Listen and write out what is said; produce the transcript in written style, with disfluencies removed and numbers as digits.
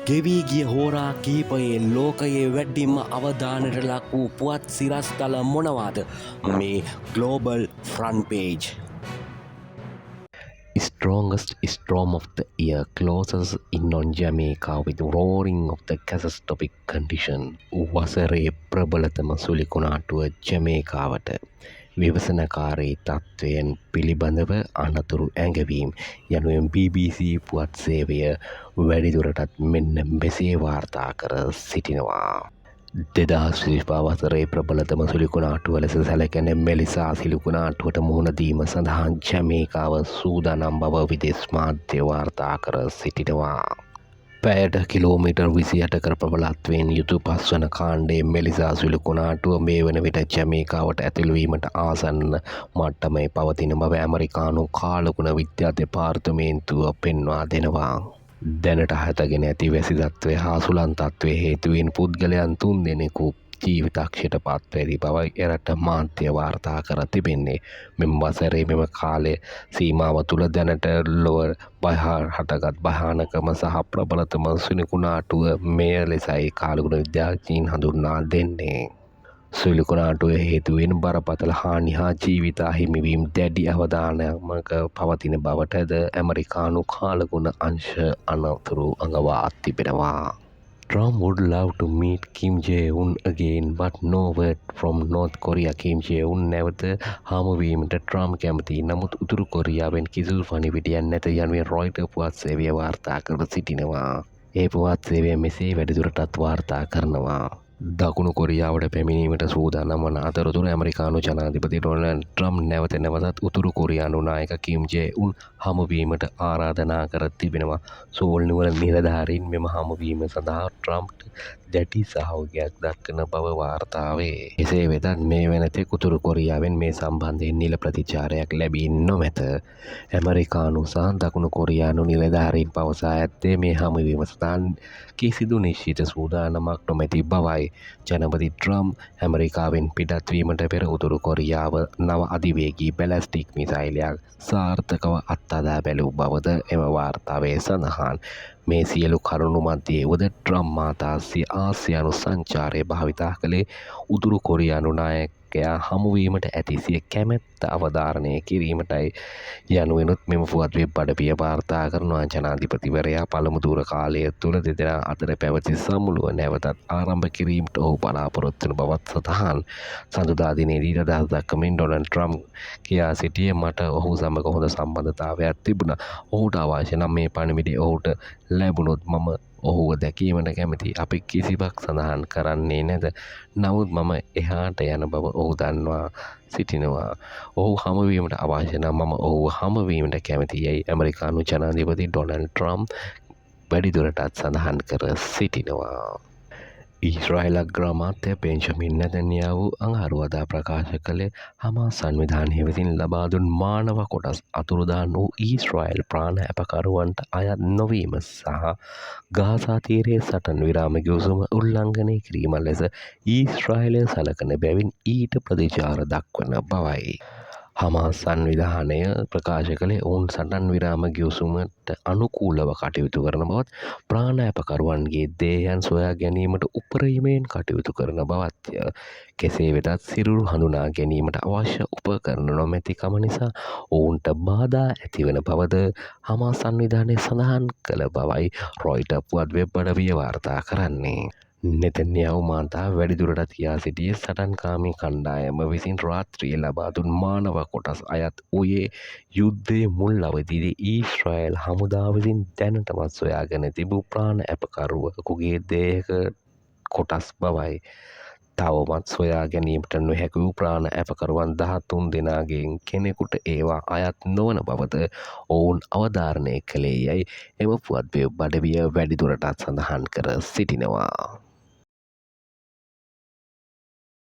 ගෙවී ගිය හෝරා කීපයේ ලෝකයේ වැඩ්ඩිම අවධානයට ලක් වූ පුවත් සිරස්තල මොනවාද මේ global front page. Strongest storm of the year closes in on Jamaica with roaring of the catastrophic condition. වසරේ ප්‍රබලතම සුලිකුණාටුව ජමේකාවට විවසනකාරී තත්ත්වයෙන් පිළිබඳව අනතුරු ඇඟවීම් යනුවෙන් BBC පුවත් සේවය වැඩිදුරටත් මෙන්න මෙසේ වාර්තා කර සිටිනවා. 2025 වසරේ ප්‍රබලතම සුලිකුණාටුව ලෙස සැලකෙන මෙලිසා සිලිකුණාටුවට මුහුණ දීම සඳහා ජමේකාව සූදානම් බව විදේශ මාධ්‍ය වාර්තා කර සිටිනවා. පැයට කිලෝමීටර් 28ක ප්‍රබලත්වයෙන් යුතු පස්වන කාණ්ඩයේ මෙලිසා සුලිකුණාටුව මේ වන විට ජමේකාවට ඇතුළුවීමට ආසන්න මට්ටමේ පවතින බව ඇමරිකානු කාලගුණ විද්‍යා දෙපාර්තමේන්තුව පෙන්වා දෙනවා. දැනට හතගෙන ඇති වැසි තත්ත්වය හා සුළං තත්ත්වය හේතුවෙන් පුද්ගලයන් 3 දෙනෙකු ජීවිතක්ෂයට පත්ව ඇති බවයි එරට මාධ්‍ය වාර්තා කර තිබෙන්නේ. මෙම වසරේ මෙම කාලය සීමාව තුළ දැනට ලොව හටගත් භයානකම සහ ප්‍රබලතම සුලිකුණාටුව මෙය ලෙසයි කාලගුණ විද්‍යාඥයින් හඳුන්වා දෙන්නේ. සුලිකුණාටුව හේතුවෙන් බරපතල හානි හා ජීවිත අහිමිවීම දැඩි අවධානමක පවතින බවටද ඇමරිකානු කාලගුණ අංශ අනතුරු අඟවා තිබෙනවා. Trump would love to meet Kim Jae-un again but no word from North Korea. Kim Jae-un නැවත හමුවීමට ට්‍රම්ප් කැමතියි. නමුත් උතුරු කොරියාවෙන් කිසිදු පණිවිඩයක් නැත යනුවෙන් රොයිටර් පුවත් සේවය වාර්තා කර සිටිනවා. ඒ පුවත් සේවය මෙසේ වැඩිදුරටත් වාර්තා කරනවා. දකුණු කොරියාවට පැමිණීමට සූදානම් වන අතරතුර ඇමරිකානු ජනාධිපති ඩොනල්ඩ් ට්‍රම්ප් නැවත නැවතත් උතුරු කොරියානු නායක කිම් ජේ-උන් හමුවීමට ආරාධනා කර තිබෙනවා. සෝල් නුවර නිලධාරීන් මෙම හමුවීම සඳහා ට්‍රම්ප්ට දැඩි සහයෝගයක් දක්වන බව වාර්තා වේ. එසේ වෙතත් මේ වෙනතෙක් උතුරු කොරියාවෙන් මේ සම්බන්ධයෙන් නිල ප්‍රතිචාරයක් ලැබී නොමැත. ඇමරිකානු සහ දකුණු කොරියානු නිලධාරීන් පවසා ඇත්තේ මේ හමුවීම සඳහා කිසිදු නිශ්චිත සූදානමක් නොමැති බවයි. ජනපති ට්‍රම්ප් ඇමරිකාවෙන් පිටත්වීමට පෙර උතුරු කොරියාව නව අධිවේගී බැලස්ටික් මිසයිලයක් සාර්ථකව අත්හදා බැලූ බවද එම වාර්තාවේ සඳහන්. මේ සියලු කරුණු මැද්දේ වුවද ට්‍රම්ප් මාතා ආසියානු සංචාරය භාවිතා කළේ උතුරු කොරියානු නායකයා හමුවීමට ඇති සිය කැමැත්ත අවධාරණය කිරීමටයි යනුවෙනුත් මෙම පුවත් වෙබ් අඩවිය වාර්තා කරනවා. ජනාධිපතිවරයා පළමු දුර කාලය තුළ දෙදෙනා අතර පැවති සමුළුව නැවතත් ආරම්භ කිරීමට ඔහු බලාපොරොත්තු වන බවත් සඳහන්. සඳුදා දිනේදී අදහස් දක්වමින් ඩොනල්ඩ් ට්‍රම්ප් කියා සිටියේ මට ඔහු සමග හොඳ සම්බන්ධතාවයක් තිබුණා. ඔහුට අවශ්‍ය නම් මේ පණිවිඩය ඔහුට ලැබුණොත් මම ඔහුව දැකීමට කැමති. අපි කිසිවක් සඳහන් කරන්නේ නැත. නමුත් මම එහාට යන බව ඔහු දන්වා සිටිනවා. ඔහු හමුවීමට අවශ්‍ය නම් මම ඔහුව හමුවීමට කැමති යැයි ඇමරිකානු ජනාධිපති ඩොනල්ඩ් ට්‍රම්ප් වැඩිදුරටත් සඳහන් කර සිටිනවා. ඊශ්‍රායල් අග්‍රාමාත්‍ය බෙන්ජමින් නෙතන්යාහු අඟහරුවාදා ප්‍රකාශ කළේ හමාස් සංවිධානය විසින් ලබා දුන් මානව කොටස් අතුරුදහන් වූ ඊශ්‍රායල් ප්‍රාණ අපකරුවන්ට අයත් නොවීම සහ ගාසා තීරයේ සටන් විරාම ගිවිසුම උල්ලංඝනය කිරීම ලෙස ඊශ්‍රායලය සලකන බැවින් ඊට ප්‍රතිචාර දක්වන බවයි. හමාස් සංවිධානය ප්‍රකාශ කළේ ඔවුන් සටන් විරාම ගිවිසුමට අනුකූලව කටයුතු කරන බවත් ප්‍රාණාපකරුවන්ගේ දේහයන් සොයා ගැනීමට උපරිමයෙන් කටයුතු කරන බවත්ය. කෙසේ වෙතත් සිරුරු හඳුනා ගැනීමට අවශ්‍ය උපකරණ නොමැතිකම නිසා ඔවුන්ට බාධා ඇතිවන බවද හමාස් සංවිධානය සඳහන් කළ බවයි රොයිටර් පුවත් වෙබ් අඩවිය වාර්තා කරන්නේ. නෙතන්යාහු මාතා වැඩිදුරටත් කියා සිටියේ සටන්කාමී කණ්ඩායම විසින් රාත්‍රියේ ලබා දුන් මානව කොටස් අයත් වූයේ යුද්ධයේ මුල් අවධියේදී ඊශ්‍රායල් හමුදාව විසින් දැනටමත් සොයාගෙන තිබූ ප්‍රාණ අපකරුවෙකුගේ දේහ කොටස් බවයි. තවමත් සොයා ගැනීමට නොහැකි වූ ප්‍රාණ අපකරුවන් 13 දෙනාගෙන් කෙනෙකුට ඒවා අයත් නොවන බවද ඔවුන් අවධාරණය කළේ යැයි එම පුවත් වෙබ් අඩවිය වැඩිදුරටත් සඳහන් කර සිටිනවා.